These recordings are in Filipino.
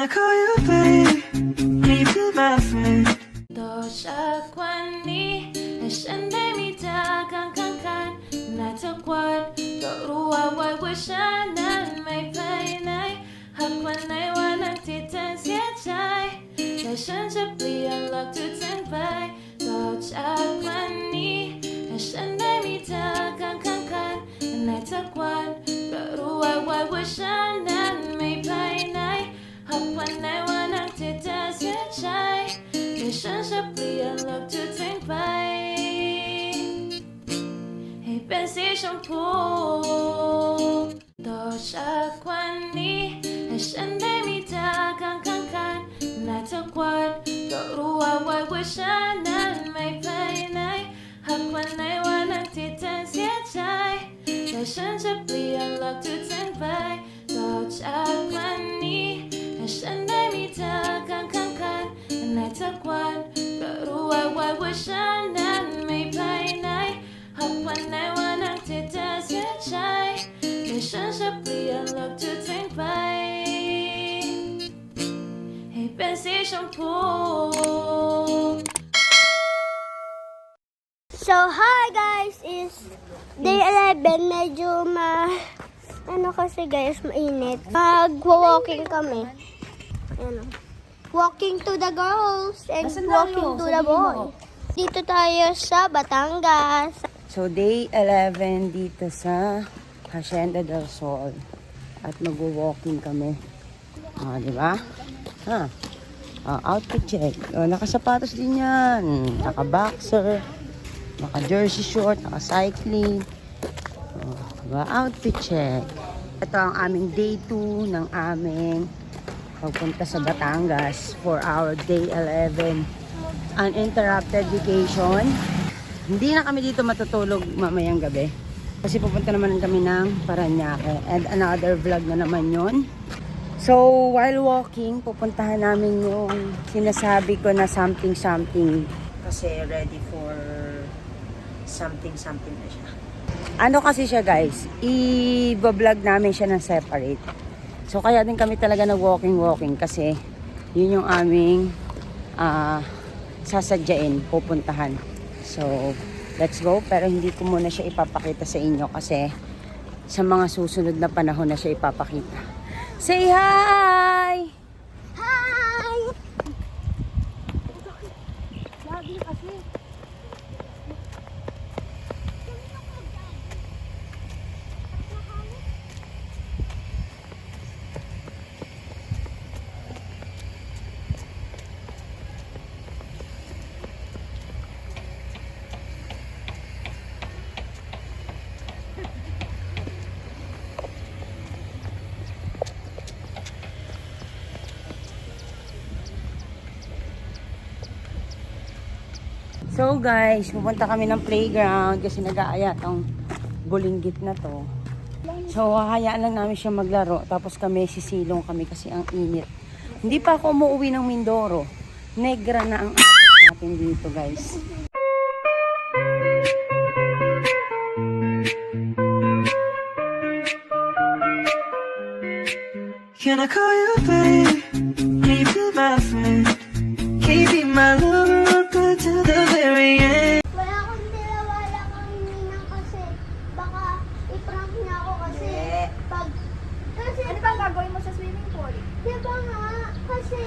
I call you babe? Can you be my friend? 多少วันนี้ให้ฉันได้มีเธอข้างๆในทุกวันก็รู้ว่าฉันนั้นไม่ไปไหนหากวันไหนวันนั้นที่เธอเสียใจแต่ฉันจะเปลี่ยนหลักทุกสิ่งไปต่อจากวันนี้ให้ฉันได้มีเธอข้างๆในทุกวันก็รู้ว่าฉันนั้นไม่ไปไหนหากวันไหนวันนั้นที่เธอเสียใจแต่ฉันจะเปลี่ยนหลักทุกสิ่งไปให้เป็นสีชมพูต่อจากวันนี้ให้ฉันได้มีเธอข้างๆในทุกวันก็รู้ว่าฉันนั้นไม่ไปไหนหากวันไหนวันนั้นที่เธอเสียใจแต่ฉันจะเปลี่ยนหลักทุกสิ่งไปต่อจากวันนี้ให้ฉันได้มีเธอข้างๆในทุกวันก็รู้ว่าฉันนั้นไม่ไปไหนหากวันไหนวันนั้นที่เธอเสียใจแต่ฉันจะเปลี่ยนหลักทุกสิ่งไปให้เป็นสีชมพู So hi guys, is day 11, medyo ano kasi guys, mainit. Mag-walking kami. Ano, walking to the girls and walking to the boys. Dito tayo sa Batangas. So, day 11 dito sa Hacienda del Sol. At mag-walking kami. Di ba? Outfit check. Nakasapatos din yan. Naka-boxer. Naka-jersey short. Naka-cycling. Diba? Outfit check. Ito ang aming day 2 ng aming pagpunta sa Batangas for our day 11 uninterrupted vacation. Hindi na kami dito matutulog mamayang gabi. Kasi pupunta naman kami ng Parañaque. And another vlog na naman yon. So, while walking, pupuntahan namin yung sinasabi ko na something. Kasi ready for something na siya. Ano kasi siya guys, i-vlog namin siya ng separate. So, kaya din kami talaga nag-walking kasi yun yung aming sasadyain, pupuntahan. So, let's go. Pero hindi ko muna siya ipapakita sa inyo kasi sa mga susunod na panahon na siya ipapakita. Say hi! Hi! Lagi kasi. So guys, pupunta kami ng playground kasi nag-aaya tong bulinggit na to. So hahayaan lang namin siya maglaro tapos kami sisilong kami kasi ang init. Hindi pa ako umuwi ng Mindoro. Negra na ang abot natin dito guys. Can I call you babe? Can you be my friend? Can you be my lover up until the very end? Wala akong nilawala kang ninang kasi baka i-prank niya ako kasi pag... Kasi Ano bang gagawin mo sa swimming pool? diba nga, kasi...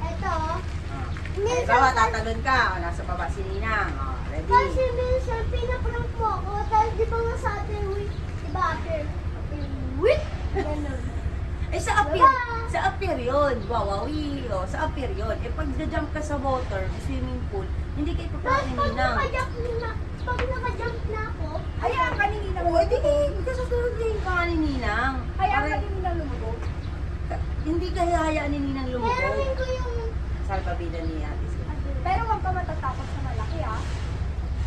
Eto, minsan... Ikaw, tatalon ka. Nasa baba si Ninang. Ready? Kasi minsan pinaprank mo ako, tapos di ba nga sa atin, diba after week? Ganun. Eh sa appear, sa appear yun. Wawawi. Sa appear yun. Eh pag jump ka sa water, swimming pool, hindi kayo Tapos papakin pag Ninang. naka-jump na ako, Hayaan ka ni Ninang Oo, hindi kasusunod din ka ni Ninang. Hayaan ka Para- ni Ninang lumubog. Hindi kaya hayaan ni Ninang lumubog. meron ko yung... Salpabida ni Ate Sue. Pero huwag ka matatakot sa malaki ah.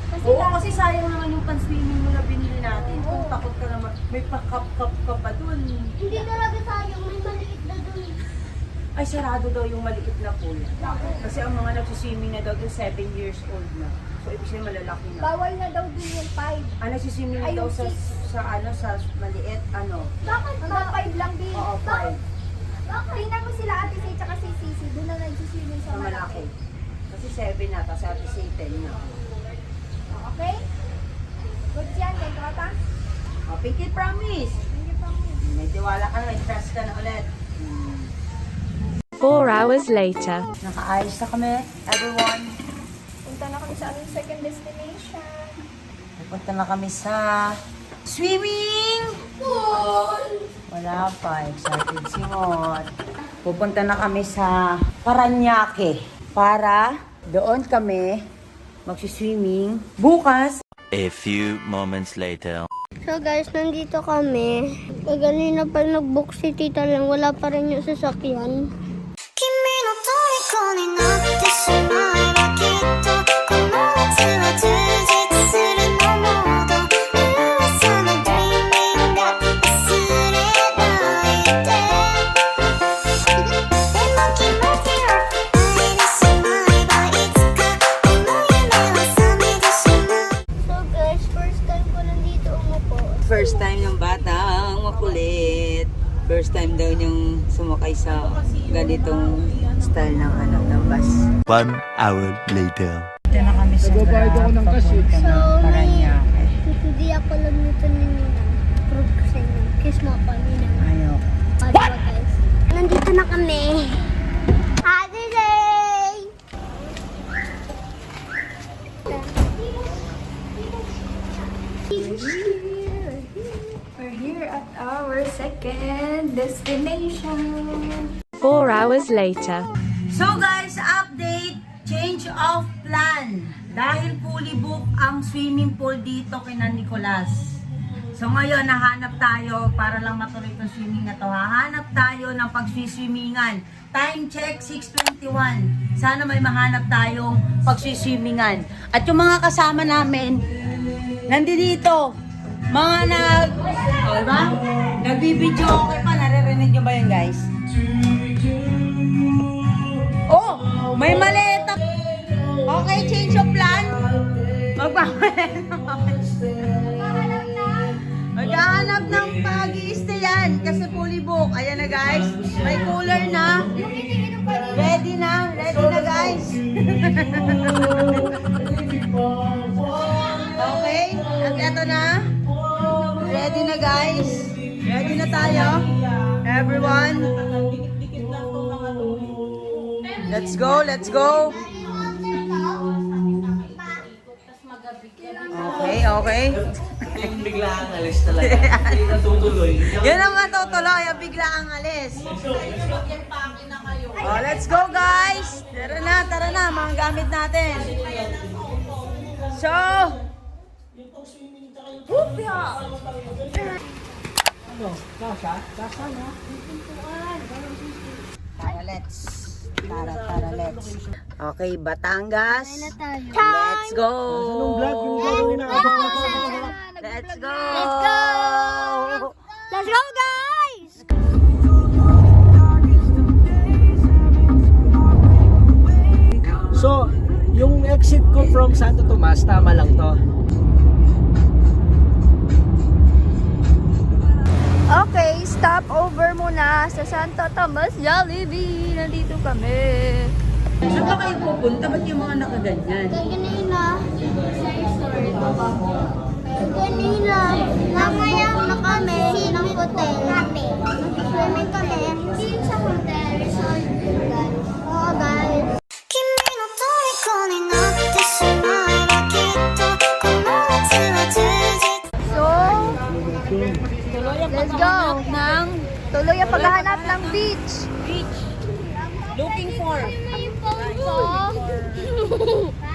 Kasi Oo, dati- kasi sayang naman yung pan-swimming mo na binili natin. Kung takot ka naman, may pa-cup ka pa dun. Hindi talaga sayang, may maliit na dun. Ay, sarado daw yung maliit na pool. Kasi ang mga nagsiswimming na daw doon 7 years old na. So, ibig sabihin malalaki na. bawal na daw din yung 5. Ang nagsiswimming na Ay, daw yung sa, six. sa maliit, Bakit ba? Hanggang 5 lang din. Oo, 5. Tingnan mo sila Ate Say tsaka si Sisi. Doon na nagsiswimming sa malaki. Kasi 7 na, tapos Ate Say 10 na. Okay? Good yan. May trata. Oh, Pinky promise. Hindi pa mo. May tiwala ka na, may trust ka na ulit. 4 hours later. Nakaayos na kami, everyone. Punta na kami sa aming second destination. Pupunta na kami sa swimming pool. Wala pa, excited si Mot. Pupunta na kami sa Paranaque para doon kami magsiswimming bukas. A few moments later. So guys, nandito kami. Kanina pa nag-book si Tita lang, wala pa rin yung sasakyan. 君の虜になってしまえばきっとこの夏は充実するのもど噂の dreaming が忘れないででも気持ちを愛にしまえばいつかこの夢は覚めてしまう So guys, first time ko nandito umupo. First time ng batang makulit. First time daw niyang sumakay sa ganitong style ng ng bus. 1 hour later. Ito na kami sa papunta ng Paranaque. Hindi ako alam nito ni Ninang. Proof ko sa inyo. Kiss mo ako, Ninang. Ayaw. Diba guys? Nandito na kami. Ate Day! We're here at our second destination. 4 hours later. So guys, update, change of plan. Dahil fully book ang swimming pool dito kina Nicolas. So ngayon, nahanap tayo, para lang matuloy itong swimming na to, hahanap tayo ng pagsiswimmingan. Time check, 6:21. Sana may mahanap tayong pagsiswimmingan. At yung mga kasama namin, nandito. Mga diba? Nagbibideo okay pa, naririnig nyo ba yun guys? Oh, may maleta. Okay, change of plan. Maghahanap ng pag-i-stayan kasi fully book. Ayan na guys, may cooler na. Ready na guys. Okay, at eto na. Ready na guys. Ready na tayo. Everyone. Let's go, let's go. Okay. Yung bigla ang alis talaga. Hindi natutuloy. Yan ang matutuloy, ang bigla ang alis. Oh, let's go guys. Tara na, mga gamit natin. So, Tara, let's. Okay, Batangas. Let's go. Let's go. Let's go guys! So, yung exit ko from Santo Tomas, tama lang to. Okay, stop over muna sa Santo Tomas Jollibee. Nandito kami. Saan ba kayo pupunta? Ba't yung mga nakaganyan? Kanina, namaya na kami ng hotel. Swimming kami. Hindi sa hotel, resort. Oo guys. 君の虜になってしまえばきっとこの夏は充実 So, let's go. Tuloy ang paghahanap ng beach. Looking for.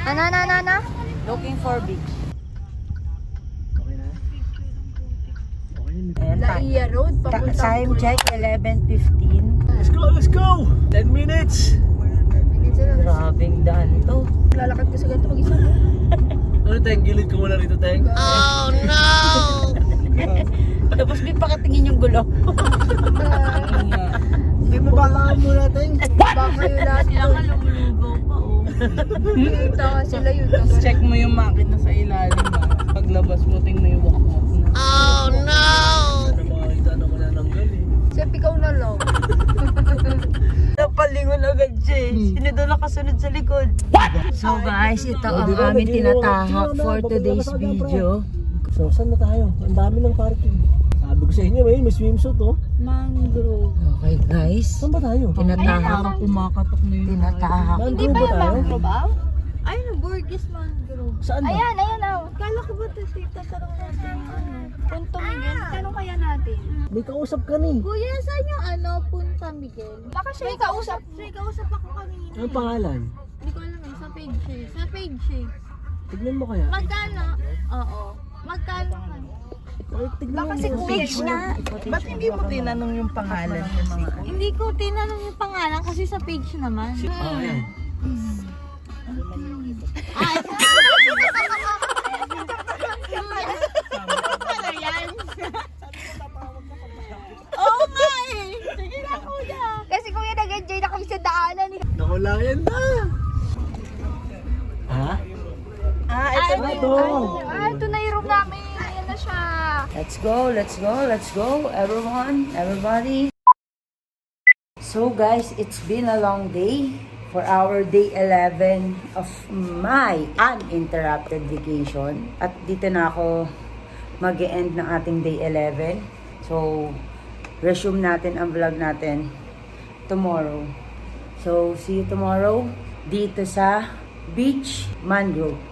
Ana. Looking for beach. Okay na? Okay na. Ayan, Laia Road, papunta. time check, 11:15. Let's go! 10 minutes! Grabing daan to. Lalakad ko sa ganito mag-isa. Ano tayong gilid ko muna rito, Teng? Tapos may pakatingin yung gulo. Hindi mo baka muna, Teng? Baka kayo lahat doon. Kita nga sila yun. Check mo yung makina sa ilalim ha. Paglabas mo, tingnan yung walk-walk na. Ano makakita naman na ng gali? Siyempre ikaw na lang. likod. So guys, ito ang aming tinatahak for today's video. So, saan na tayo? Ang dami ng parking. Sabi ko sa inyo, may swimsuit, oh. Mangrove. Okay guys, Saan ba tayo? tinatahak. Kumakatok na yun. Tinatahak. Hindi Mangrove ba ba yung tayo? mangrove, ah? Ayun, Burgess Mangrove. Saan ba? Ayan, oh. Kala ko ba ito, tatanong natin yung ano? Punta Miguel, tanong kaya natin. May kausap ka ni. Kuya, saan yung ano, Punta Miguel? Baka siya may kausap ako kanina. Anong pangalan? Hindi ko alam eh, sa page eh. Sa page eh. Tignan mo kaya. Magkano? Oo. Magkano ka? Tignan mo. Kasi page nga. Ba't hindi mo tinanong yung pangalan ng mga ano? Hindi ko tinanong yung pangalan kasi sa page naman. Ah, ayan. Oo nga eh. Sige na kuya. Kasi kuya nag-enjoy na kami sa daanan. Nakulayan na. Ha? Ito na Ito. Ito na yung room namin. Ayan na siya. Let's go, everyone, everybody. So guys, it's been a long day for our day 11 of my uninterrupted vacation. At dito na ako mag-e-end ng ating day 11. So, resume natin ang vlog natin tomorrow. So, see you tomorrow dito sa Beach Mangrove.